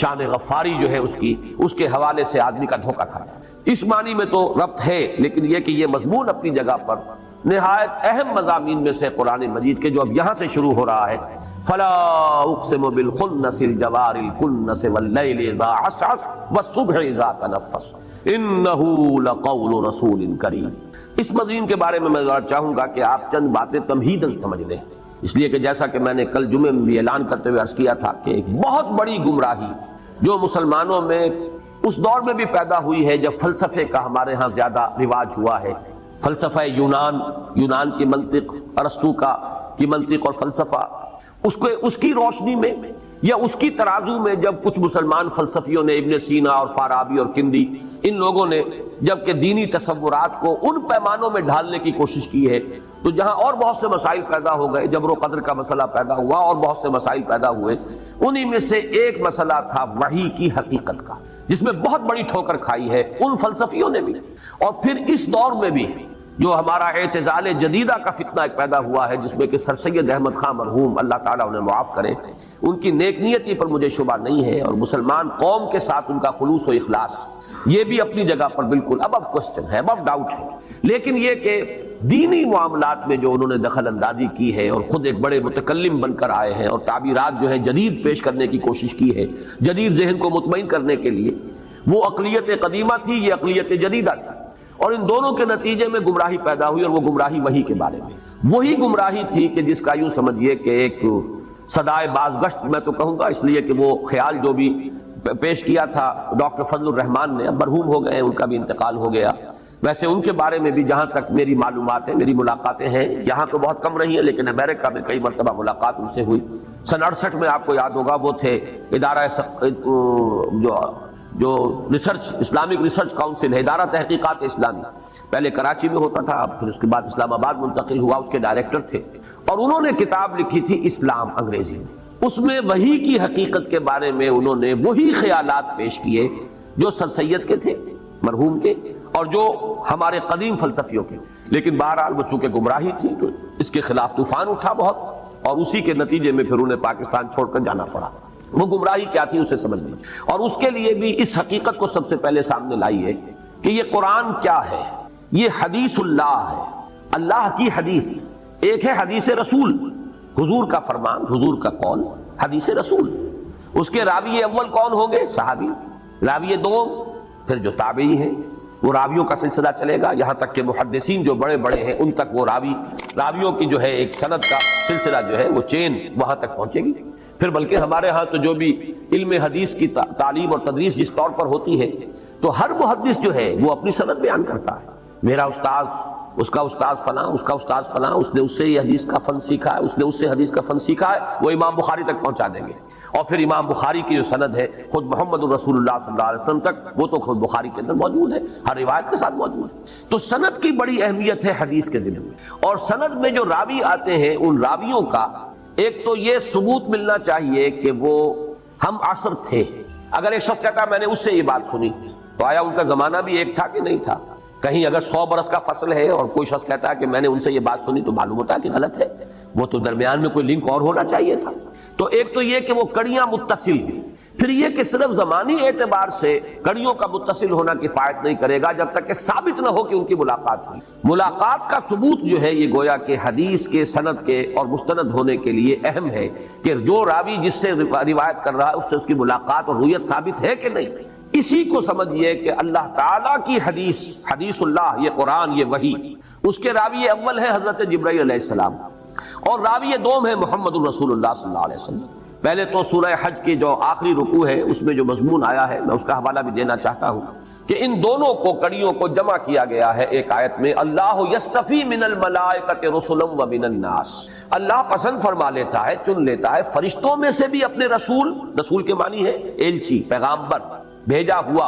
شان غفاری جو ہے اس کے حوالے سے آدمی کا دھوکہ کھا۔ اس معنی میں تو ربط ہے، لیکن یہ کہ یہ مضمون اپنی جگہ پر نہایت اہم مضامین میں سے قرآن مجید کے جو اب یہاں سے شروع ہو رہا ہے، فلا اقسم بالخنس الجوار الکنس واللیل اذا عسعس والصبح اذا تنفس انہ لقول رسول کریم۔ اس مضمون کے بارے میں ذرا چاہوں گا کہ آپ چند باتیں تمہیداً سمجھ لیں، اس لیے کہ جیسا کہ میں نے کل جمعے میں بھی اعلان کرتے ہوئے عرض کیا تھا کہ ایک بہت بڑی گمراہی جو مسلمانوں میں اس دور میں بھی پیدا ہوئی ہے جب فلسفے کا ہمارے ہاں زیادہ رواج ہوا ہے، فلسفہ یونان کی منطق، ارسطو کی منطق اور فلسفہ، اس کی روشنی میں یا اس کی ترازو میں جب کچھ مسلمان فلسفیوں نے، ابن سینا اور فارابی اور کندی، ان لوگوں نے جب کہ دینی تصورات کو ان پیمانوں میں ڈھالنے کی کوشش کی ہے، تو جہاں اور بہت سے مسائل پیدا ہو گئے، جبر و قدر کا مسئلہ پیدا ہوا اور بہت سے مسائل پیدا ہوئے، انہی میں سے ایک مسئلہ تھا وحی کی حقیقت کا، جس میں بہت بڑی ٹھوکر کھائی ہے ان فلسفیوں نے بھی۔ اور پھر اس دور میں بھی جو ہمارا اعتزال جدیدہ کا فتنہ ایک پیدا ہوا ہے، جس میں کہ سر سید احمد خان مرحوم اللہ تعالیٰ انہیں معاف کرے، ان کی نیک نیتی پر مجھے شبہ نہیں ہے، اور مسلمان قوم کے ساتھ ان کا خلوص و اخلاص یہ بھی اپنی جگہ پر بالکل اب کوشچن ہے، اب ڈاؤٹ ہے، لیکن یہ کہ دینی معاملات میں جو انہوں نے دخل اندازی کی ہے اور خود ایک بڑے متکلم بن کر آئے ہیں اور تعبیرات جو ہے جدید پیش کرنے کی کوشش کی ہے، جدید ذہن کو مطمئن کرنے کے لیے، وہ عقلیت قدیمہ تھی، یہ عقلیت جدیدہ تھی، اور ان دونوں کے نتیجے میں گمراہی پیدا ہوئی، اور وہ گمراہی وحی کے بارے میں وہی گمراہی تھی کہ جس کا یوں سمجھیے کہ ایک صدائے بازگشت میں تو کہوں گا، اس لیے کہ وہ خیال جو بھی پیش کیا تھا ڈاکٹر فضل الرحمان نے، اب مرحوم ہو گئے، ان کا بھی انتقال ہو گیا۔ ویسے ان کے بارے میں بھی جہاں تک میری معلومات ہیں، میری ملاقاتیں ہیں، یہاں تو بہت کم رہی ہیں لیکن امریکہ میں کئی مرتبہ ملاقات ان سے ہوئی۔ سن 68 میں آپ کو یاد ہوگا وہ تھے ادارہ جو ریسرچ، اسلامک ریسرچ کاؤنسل ہے، ادارہ تحقیقات اسلامی، پہلے کراچی میں ہوتا تھا، پھر اس کے بعد اسلام آباد منتقل ہوا، اس کے ڈائریکٹر تھے، اور انہوں نے کتاب لکھی تھی اسلام انگریزی میں۔ اس میں وحی کی حقیقت کے بارے میں انہوں نے وہی خیالات پیش کیے جو سر سید کے تھے مرحوم کے، اور جو ہمارے قدیم فلسفیوں کے، لیکن بہرحال وہ چونکہ گمراہی تھی تو اس کے خلاف طوفان اٹھا بہت، اور اسی کے نتیجے میں پھر انہیں پاکستان چھوڑ کر جانا پڑا۔ وہ گمراہی کیا تھی اسے سمجھ لی، اور اس کے لیے بھی اس حقیقت کو سب سے پہلے سامنے لائی ہے کہ یہ قرآن کیا ہے، یہ حدیث اللہ ہے، اللہ کی حدیث۔ ایک ہے حدیث رسول، حضور کا فرمان، حضور کا قول، حدیث رسول۔ اس کے راوی اول کون ہوں گے؟ صحابی۔ راوی دوم پھر جو تابعی ہیں، وہ راویوں کا سلسلہ چلے گا یہاں تک کہ محدثین جو بڑے بڑے ہیں ان تک وہ راویوں کی جو ہے ایک سند کا سلسلہ جو ہے وہ چین وہاں تک پہنچے گی۔ پھر بلکہ ہمارے ہاں تو جو بھی علم حدیث کی تعلیم اور تدریس جس طور پر ہوتی ہے تو ہر محدث جو ہے وہ اپنی سند بیان کرتا ہے، میرا استاد، اس کا استاد فلاں، اس کا استاد فلاں، اس نے اس سے یہ حدیث کا فن سیکھا ہے، اس نے اس سے حدیث کا فن سیکھا ہے، وہ امام بخاری تک پہنچا دیں گے، اور پھر امام بخاری کی جو سند ہے خود محمد الرسول اللہ صلی اللہ علیہ وسلم تک، وہ تو خود بخاری کے اندر موجود ہے، ہر روایت کے ساتھ موجود ہے۔ تو سند کی بڑی اہمیت ہے حدیث کے ذمہ میں، اور سند میں جو راوی آتے ہیں ان راویوں کا ایک تو یہ ثبوت ملنا چاہیے کہ وہ ہم عصر تھے۔ اگر ایک شخص کہتا ہے میں نے اس سے یہ بات سنی تو آیا ان کا زمانہ بھی ایک تھا کہ نہیں تھا؟ کہیں اگر 100 برس کا فصل ہے اور کوئی شخص کہتا ہے کہ میں نے ان سے یہ بات سنی تو معلوم ہوتا ہے کہ غلط ہے، وہ تو درمیان میں کوئی لنک اور ہونا چاہیے تھا۔ تو ایک تو یہ کہ وہ کڑیاں متصل ہیں، پھر یہ کہ صرف زمانی اعتبار سے کڑیوں کا متصل ہونا کفایت نہیں کرے گا جب تک کہ ثابت نہ ہو کہ ان کی ملاقات ہوئی۔ ملاقات کا ثبوت جو ہے یہ گویا کہ حدیث کے سند کے اور مستند ہونے کے لیے اہم ہے کہ جو راوی جس سے روایت کر رہا ہے اس سے اس کی ملاقات اور رویت ثابت ہے کہ نہیں۔ اسی کو سمجھیے کہ اللہ تعالیٰ کی حدیث، حدیث اللہ، یہ قرآن، یہ وحی، اس کے راوی اول ہے حضرت جبرائیل علیہ السلام، اور راوی دوم ہے محمد الرسول اللہ صلی اللہ علیہ وسلم۔ پہلے تو سورہ حج کی جو آخری رکوع ہے اس میں جو مضمون آیا ہے میں اس کا حوالہ بھی دینا چاہتا ہوں کہ ان دونوں کو کڑیوں کو جمع کیا گیا ہے ایک آیت میں، اللہ یستفی من الملائکۃ رسلا ومن الناس۔ اللہ پسند فرما لیتا ہے، چن لیتا ہے فرشتوں میں سے بھی اپنے رسول، رسول کے معنی ہے ایلچی، پیغامبر، بھیجا ہوا،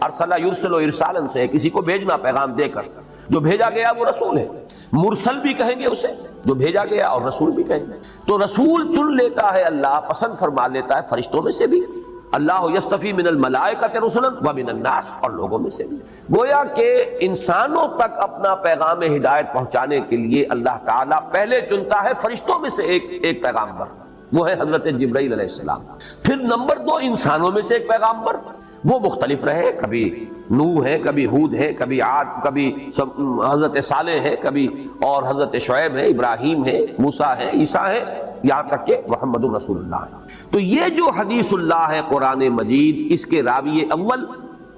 ارسلہ یرسل ارسالا سے کسی کو بھیجنا پیغام دے کر، جو بھیجا گیا وہ رسول ہے، مرسل بھی کہیں گے اسے جو بھیجا گیا، اور رسول بھی کہیں گے۔ تو رسول چن لیتا ہے اللہ، پسند فرما لیتا ہے فرشتوں میں سے بھی، اللہ یستفی من الملائکۃ رسلا ومن الناس، اور لوگوں میں سے بھی۔ گویا کہ انسانوں تک اپنا پیغام ہدایت پہنچانے کے لیے اللہ تعالیٰ پہلے چنتا ہے فرشتوں میں سے ایک پیغامبر، وہ ہے حضرت جبرائیل علیہ السلام۔ پھر نمبر 2 انسانوں میں سے ایک پیغامبر، وہ مختلف رہے، کبھی نوح ہے، کبھی ہود ہے، کبھی عاد، کبھی حضرت صالح ہے، کبھی اور حضرت شعیب ہے، ابراہیم ہے، موسیٰ ہے، عیسیٰ ہے، یہاں تک کہ محمد الرسول اللہ ہے۔ تو یہ جو حدیث اللہ ہے قرآن مجید، اس کے راوی اول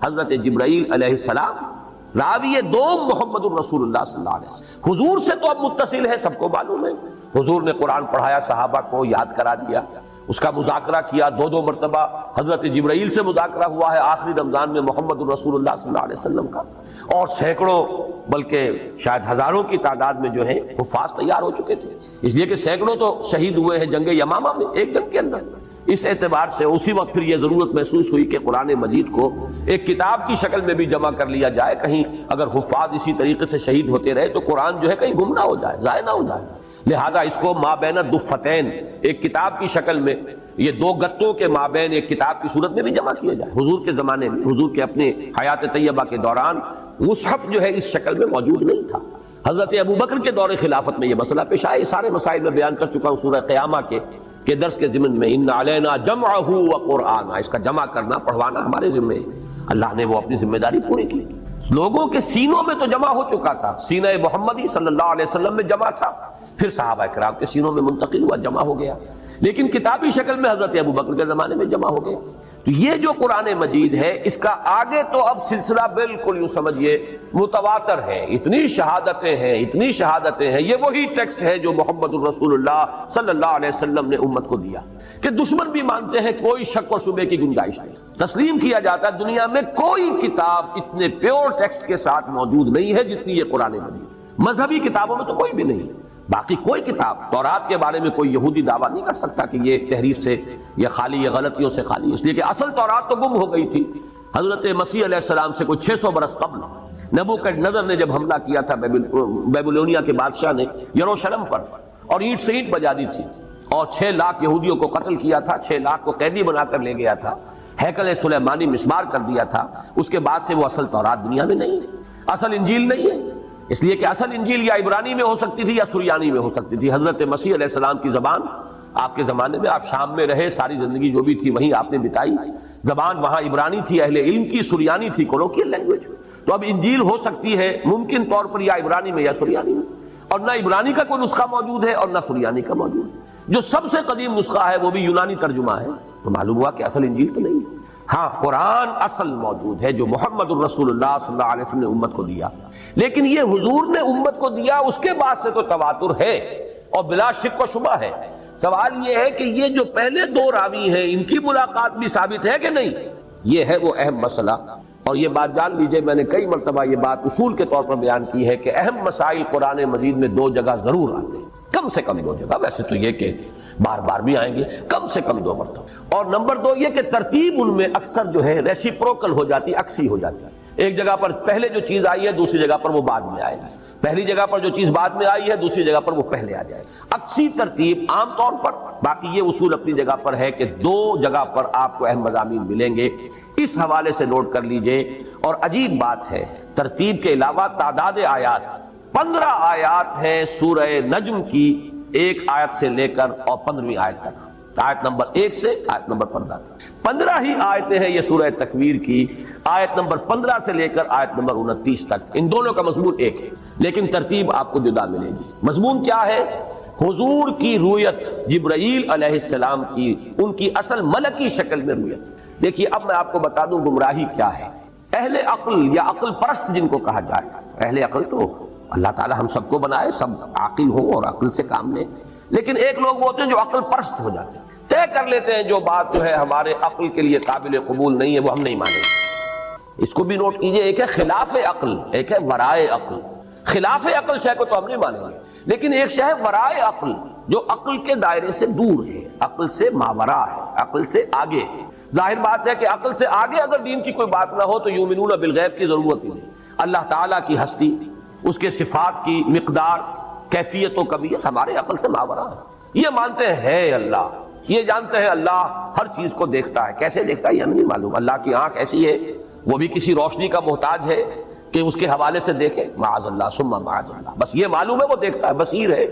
حضرت جبرائیل علیہ السلام، راوی دوم محمد الرسول اللہ صلی اللہ علیہ وسلم۔ حضور سے تو اب متصل ہے، سب کو معلوم ہے، حضور نے قرآن پڑھایا، صحابہ کو یاد کرا دیا، اس کا مذاکرہ کیا، 2 مرتبہ حضرت جبرائیل سے مذاکرہ ہوا ہے آخری رمضان میں محمد الرسول اللہ صلی اللہ علیہ وسلم کا، اور سینکڑوں بلکہ شاید ہزاروں کی تعداد میں جو ہے حفاظ تیار ہو چکے تھے، اس لیے کہ سینکڑوں تو شہید ہوئے ہیں جنگ یمامہ میں، ایک جنگ کے اندر۔ اس اعتبار سے اسی وقت پھر یہ ضرورت محسوس ہوئی کہ قرآن مجید کو ایک کتاب کی شکل میں بھی جمع کر لیا جائے، کہیں اگر حفاظ اسی طریقے سے شہید ہوتے رہے تو قرآن جو ہے کہیں گم نہ ہو جائے، ضائع نہ ہو جائے، لہذا اس کو مابین الدفتین، ایک کتاب کی شکل میں، یہ 2 گتوں کے مابین ایک کتاب کی صورت میں بھی جمع کیا جائے۔ حضور کے زمانے میں، حضور کے اپنے حیات طیبہ کے دوران مصحف جو ہے اس شکل میں موجود نہیں تھا۔ حضرت ابوبکر کے دور خلافت میں یہ مسئلہ پیش آیا، یہ سارے مسائل میں بیان کر چکا ہوں سورہ قیامہ کے درس کے ضمن میں، ان علینا جمعہ وقرآن، اس کا جمع کرنا، پڑھوانا ہمارے ذمہ ہے۔ اللہ نے وہ اپنی ذمہ داری پوری کی، لوگوں کے سینوں میں تو جمع ہو چکا تھا، سینہ محمدی صلی اللہ علیہ وسلم میں جمع تھا، پھر صحابہ کرام کے سینوں میں منتقل ہوا، جمع ہو گیا، لیکن کتابی شکل میں حضرت ابوبکر کے زمانے میں جمع ہو گیا۔ تو یہ جو قرآن مجید ہے اس کا آگے تو اب سلسلہ بالکل یوں سمجھیے متواتر ہے، اتنی شہادتیں ہیں، یہ وہی ٹیکسٹ ہے جو محمد الرسول اللہ صلی اللہ علیہ وسلم نے امت کو دیا کہ دشمن بھی مانتے ہیں، کوئی شک و شبے کی گنجائش نہیں، تسلیم کیا جاتا ہے دنیا میں کوئی کتاب اتنے پیور ٹیکسٹ کے ساتھ موجود نہیں ہے جتنی یہ قرآن مجید۔ مذہبی کتابوں میں تو کوئی بھی نہیں، باقی کوئی کتاب تورات کے بارے میں کوئی یہودی دعویٰ نہیں کر سکتا کہ یہ تحریف سے یہ خالی، یہ غلطیوں سے خالی، اس لیے کہ اصل تورات تو گم ہو گئی تھی حضرت مسیح علیہ السلام سے کوئی 600 برس قبل۔ نبوکدنضر نے جب حملہ کیا تھا بیبلونیا کے بادشاہ نے یروشلم پر، اور اینٹ سے اینٹ بجا دی تھی، اور 6 لاکھ یہودیوں کو قتل کیا تھا، 6 لاکھ کو قیدی بنا کر لے گیا تھا، ہیکل سلیمانی مسمار کر دیا تھا، اس کے بعد سے وہ اصل تورات دنیا میں نہیں ہے، اصل انجیل نہیں ہے، اس لیے کہ اصل انجیل یا عبرانی میں ہو سکتی تھی یا سریانی میں ہو سکتی تھی۔ حضرت مسیح علیہ السلام کی زبان آپ کے زمانے میں، آپ شام میں رہے، ساری زندگی جو بھی تھی وہیں آپ نے بتائی، زبان وہاں عبرانی تھی، اہل علم کی، سریانی تھی، کولوکیل لینگویج۔ تو اب انجیل ہو سکتی ہے ممکن طور پر یا عبرانی میں یا سریانی میں، اور نہ عبرانی کا کوئی نسخہ موجود ہے اور نہ سریانی کا موجود ہے، جو سب سے قدیم نسخہ ہے وہ بھی یونانی ترجمہ ہے، تو معلوم ہوا کہ اصل انجیل تو نہیں ہے۔ ہاں قرآن اصل موجود ہے جو محمد الرسول اللہ صلی اللہ علیہ وسلم نے امت کو دیا، لیکن یہ حضور نے امت کو دیا اس کے بعد سے تو تواتر ہے اور بلا شک و شبہ ہے۔ سوال یہ ہے کہ یہ جو پہلے 2 راوی ہیں ان کی ملاقات بھی ثابت ہے کہ نہیں، یہ ہے وہ اہم مسئلہ۔ اور یہ بات جان لیجئے، میں نے کئی مرتبہ یہ بات اصول کے طور پر بیان کی ہے کہ اہم مسائل قرآن مجید میں 2 جگہ ضرور آتے ہیں، کم سے کم 2 جگہ، ویسے تو یہ کہ بار بار بھی آئیں گے، کم سے کم 2 مرتبہ۔ اور نمبر 2 یہ کہ ترتیب ان میں اکثر جو ہے ریسیپروکل ہو جاتی، عکسی ہو جاتی ہے، ایک جگہ پر پہلے جو چیز آئی ہے دوسری جگہ پر وہ بعد میں آئے گی، پہلی جگہ پر جو چیز بعد میں آئی ہے دوسری جگہ پر وہ پہلے آ جائے گی، عکسی ترتیب عام طور پر۔ باقی یہ اصول اپنی جگہ پر ہے کہ 2 جگہ پر آپ کو اہم مضامین ملیں گے، اس حوالے سے نوٹ کر لیجئے۔ اور عجیب بات ہے، ترتیب کے علاوہ تعداد آیات 15 آیات ہیں سورہ نجم کی، 1 آیت سے لے کر اور 15ویں آیت تک، آیت نمبر 1 سے آیت نمبر 15 تک 15 ہی آیتیں ہیں یہ سورہ تکویر کی، آیت نمبر 15 سے لے کر آیت نمبر 29 تک، ان دونوں کا مضمون ایک ہے لیکن ترتیب آپ کو جدا ملے گی۔ مضمون کیا ہے؟ حضور کی رویت، جبرائیل علیہ السلام کی، ان کی اصل ملکی شکل میں رویت۔ دیکھیے اب میں آپ کو بتا دوں گمراہی کیا ہے۔ اہل عقل یا عقل پرست جن کو کہا جائے، اہل عقل تو اللہ تعالی ہم سب کو بنائے، سب عاقل ہوں اور عقل سے کام لیں، لیکن ایک لوگ ہوتے ہیں جو عقل پرست ہو جاتے ہیں، طے کر لیتے ہیں جو بات جو ہے ہمارے عقل کے لیے قابل قبول نہیں ہے وہ ہم نہیں مانیں گے۔ اس کو بھی نوٹ کیجئے، ایک ہے خلاف عقل، ایک ہے ورائے عقل۔ خلاف عقل شے کو تو ہم نہیں مانیں گے، لیکن ایک شے ہے ورائے عقل جو عقل کے دائرے سے دور ہے، عقل سے ماورا ہے، عقل سے آگے ہے۔ ظاہر بات ہے کہ عقل سے آگے اگر دین کی کوئی بات نہ ہو تو یؤمنون بالغیب کی ضرورت ہی نہیں۔ اللہ تعالیٰ کی ہستی، اس کے صفات کی مقدار، کیفیت و کمیت ہمارے عقل سے ماورا ہے۔ یہ مانتے ہیں اللہ، یہ جانتے ہیں اللہ ہر چیز کو دیکھتا ہے، کیسے دیکھتا ہے یہ ہمیں نہیں معلوم۔ اللہ کی آنکھ ایسی ہے، وہ بھی کسی روشنی کا محتاج ہے کہ اس کے حوالے سے دیکھے، معاذ اللہ ثم معاذ اللہ، بس یہ معلوم ہے وہ دیکھتا ہے، بصیر ہے،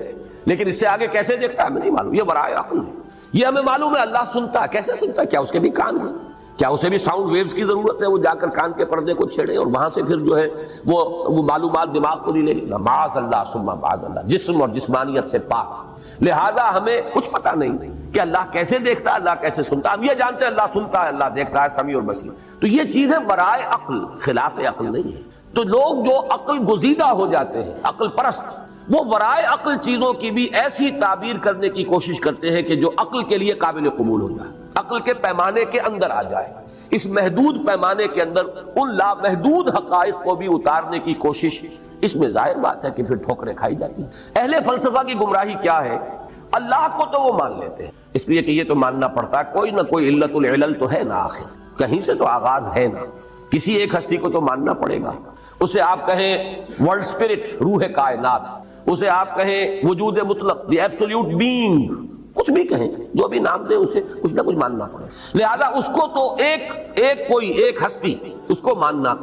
لیکن اس سے آگے کیسے دیکھتا ہے ہمیں نہیں معلوم، یہ ورائے عقل ہے۔ یہ ہمیں معلوم ہے اللہ سنتا ہے، کیسے سنتا ہے؟ کیا اس کے بھی کان ہیں؟ کیا اسے بھی ساؤنڈ ویوز کی ضرورت ہے؟ وہ جا کر کان کے پردے کو چھیڑے اور وہاں سے پھر جو ہے وہ معلومات دماغ کو نہیں لے گی؟ معاذ اللہ ثم معاذ اللہ، جسم اور جسمانیت سے پاک۔ لہذا ہمیں کچھ پتہ نہیں کہ اللہ کیسے دیکھتا ہے، اللہ کیسے سنتا ہے، ہم یہ جانتے ہیں اللہ سنتا ہے، اللہ دیکھتا ہے، سمیع اور بصیر۔ تو یہ چیز ہے ورائے عقل، خلاف عقل نہیں ہے۔ تو لوگ جو عقل گزیدہ ہو جاتے ہیں، عقل پرست، وہ ورائے عقل چیزوں کی بھی ایسی تعبیر کرنے کی کوشش کرتے ہیں کہ جو عقل کے لیے قابل قبول ہو جائے، عقل کے پیمانے کے اندر آ جائے۔ اس محدود پیمانے کے اندر ان لامحدود حقائق کو بھی اتارنے کی کوشش، اس میں ظاہر بات ہے کہ پھر ٹھوکریں کھائی جاتی ہیں۔ اہل فلسفہ کی گمراہی کیا ہے؟ اللہ کو تو وہ مان لیتے ہیں، اس لیے کہ یہ تو ماننا پڑتا ہے، کوئی نہ کوئی علت العلل تو ہے نا، آخر کہیں سے تو آغاز ہے نا، کسی ایک ہستی کو تو ماننا پڑے گا۔ اسے آپ کہیں ورلڈ اسپرٹ، روح کائنات، اسے آپ کہیں وجود مطلق، دی ایبسولوٹ بینگ، کچھ بھی کہیں، جو بھی نام دیں اسے کچھ نہ کچھ ماننا پڑے۔ لہذا اس کو تو ایک ہستی، اس کو ماننا،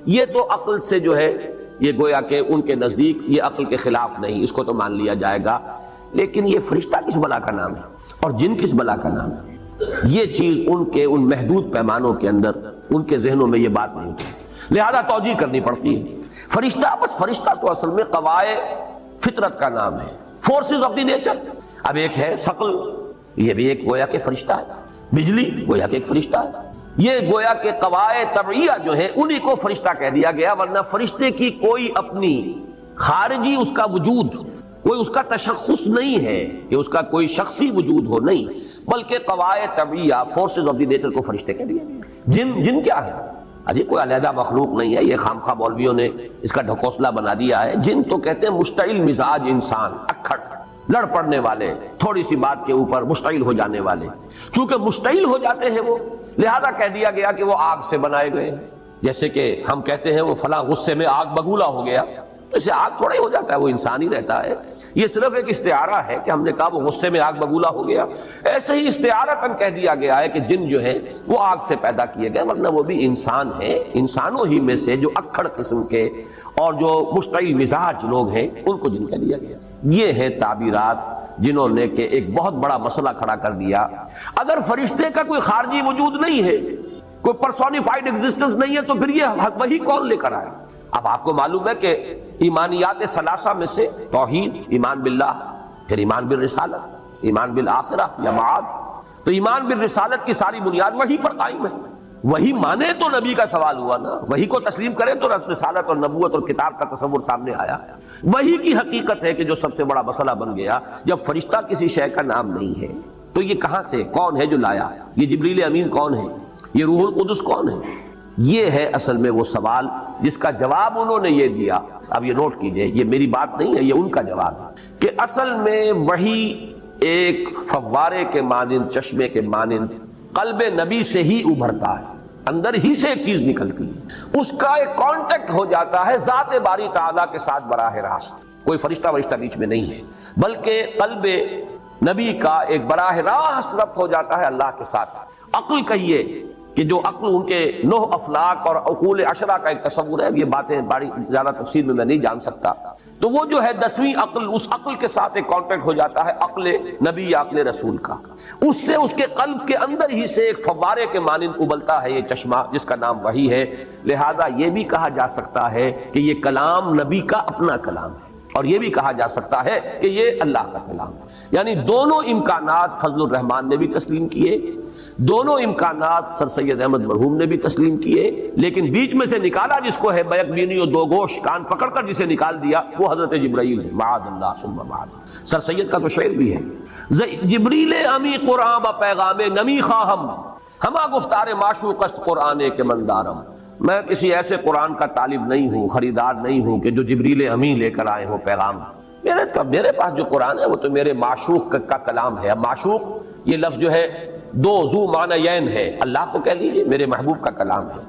یہ تو عقل سے جو ہے یہ گویا کہ ان کے نزدیک یہ عقل کے خلاف نہیں، اس کو تو مان لیا جائے گا۔ لیکن یہ فرشتہ کس بلا کا نام ہے اور جن کس بلا کا نام ہے؟ یہ چیز ان کے ان محدود پیمانوں کے اندر ان کے ذہنوں میں یہ بات نہیں ہوتی، لہذا توجیہ کرنی پڑتی ہے۔ فرشتہ، بس فرشتہ تو اصل میں قوائے فطرت کا نام ہے، فورسز آف دی نیچر۔ اب ایک ہے ثقل، یہ بھی ایک گویا کہ فرشتہ ہے، بجلی گویا کہ ایک فرشتہ ہے، یہ گویا کہ قواعد طبعیہ جو ہے انہی کو فرشتہ کہہ دیا گیا، ورنہ فرشتے کی کوئی اپنی خارجی اس کا وجود، کوئی اس کا تشخص نہیں ہے کہ اس کا کوئی شخصی وجود ہو، نہیں، بلکہ قواعد طبعیہ، فورسز آف دی نیچر کو فرشتے کہہ دیا گیا۔ جن کیا ہے؟ اجی کوئی علیحدہ مخلوق نہیں ہے، یہ خامخواہ مولویوں نے اس کا ڈھکوسلا بنا دیا ہے۔ جن تو کہتے ہیں مشتعل مزاج انسان، اکھڑ، لڑ پڑنے والے، تھوڑی سی بات کے اوپر مشتعل ہو جانے والے، کیونکہ مشتعل ہو جاتے ہیں وہ، لہذا کہہ دیا گیا کہ وہ آگ سے بنائے گئے ہیں۔ جیسے کہ ہم کہتے ہیں وہ فلاں غصے میں آگ بگولا ہو گیا، اسے آگ تھوڑا ہی ہو جاتا ہے، وہ انسان ہی رہتا ہے۔ یہ صرف ایک استعارہ ہے کہ ہم نے کہا وہ غصے میں آگ بگولا ہو گیا، ایسے ہی استعارتاً کہہ دیا گیا ہے کہ جن جو ہے وہ آگ سے پیدا کیے گئے، ورنہ وہ بھی انسان ہیں، انسانوں ہی میں سے جو اکھڑ قسم کے اور جو مشتعل مزاج لوگ ہیں ان کو جن کہہ دیا گیا۔ یہ ہے تعبیرات جنہوں نے کہ ایک بہت بڑا مسئلہ کھڑا کر دیا۔ اگر فرشتے کا کوئی خارجی وجود نہیں ہے، کوئی پرسونیفائڈ ایگزسٹنس نہیں ہے، تو پھر یہ وہی کون لے کر آئے؟ اب آپ کو معلوم ہے کہ ایمانیات ثلاثہ میں سے توحید، ایمان باللہ، پھر ایمان بالرسالت، ایمان بالآخرہ یا معاد، تو ایمان بالرسالت کی ساری بنیاد وحی پر قائم ہے۔ وہی مانے تو نبی کا سوال ہوا نا، وہی کو تسلیم کرے تو رسالت اور نبوت اور کتاب کا تصور سامنے آیا۔ وہی کی حقیقت ہے کہ جو سب سے بڑا مسئلہ بن گیا۔ جب فرشتہ کسی شے کا نام نہیں ہے تو یہ کہاں سے، کون ہے جو لایا؟ یہ جبریل امین کون ہے؟ یہ روح القدس کون ہے؟ یہ ہے اصل میں وہ سوال جس کا جواب انہوں نے یہ دیا۔ اب یہ نوٹ کیجئے، یہ میری بات نہیں ہے، یہ ان کا جواب ہے کہ اصل میں وہی ایک فوارے کے مانند، چشمے کے مانند قلب نبی سے ہی ابھرتا ہے، اندر ہی سے ایک چیز نکلتی ہے، اس کا ایک کانٹیکٹ ہو جاتا ہے ذات باری تعالیٰ کے ساتھ براہ راست۔ کوئی فرشتہ بیچ میں نہیں ہے، بلکہ قلب نبی کا ایک براہ راست ربط ہو جاتا ہے اللہ کے ساتھ۔ عقل کہیے کہ جو عقل ان کے 9 افلاک اور عقول عشرہ کا ایک تصور ہے، یہ باتیں بڑی زیادہ تفصیل میں نہیں جان سکتا، تو وہ جو ہے 10ویں عقل، اس عقل کے ساتھ ایک کانٹیکٹ ہو جاتا ہے عقل نبی یا عقل رسول کا، اس سے اس کے قلب کے اندر ہی سے ایک فوارے کے مانند ابلتا ہے یہ چشمہ جس کا نام وحی ہے۔ لہذا یہ بھی کہا جا سکتا ہے کہ یہ کلام نبی کا اپنا کلام ہے، اور یہ بھی کہا جا سکتا ہے کہ یہ اللہ کا کلام ہے۔ یعنی دونوں امکانات فضل الرحمان نے بھی تسلیم کیے، دونوں امکانات سر سید احمد مرحوم نے بھی تسلیم کیے، لیکن بیچ میں سے نکالا جس کو ہے بیک بینی و دو گوش، کان پکڑ کر جسے نکال دیا، وہ حضرت جبرائیل ہے، معاذ اللہ ثم معاذ۔ سر سید کا تو شعر بھی ہے، جبریل امی قرآن پیغام نمی خواہم، ہما گفتار معشوق است قرآن کے مندارم۔ میں کسی ایسے قرآن کا طالب نہیں ہوں، خریدار نہیں ہوں کہ جو جبریل امی لے کر آئے ہوں پیغام۔ میرے پاس جو قرآن ہے وہ تو میرے معشوق کا کلام ہے۔ معشوق یہ لفظ جو ہے دو ذو معنیین ہے، اللہ کو کہہ لیجیے، میرے محبوب کا کلام ہے۔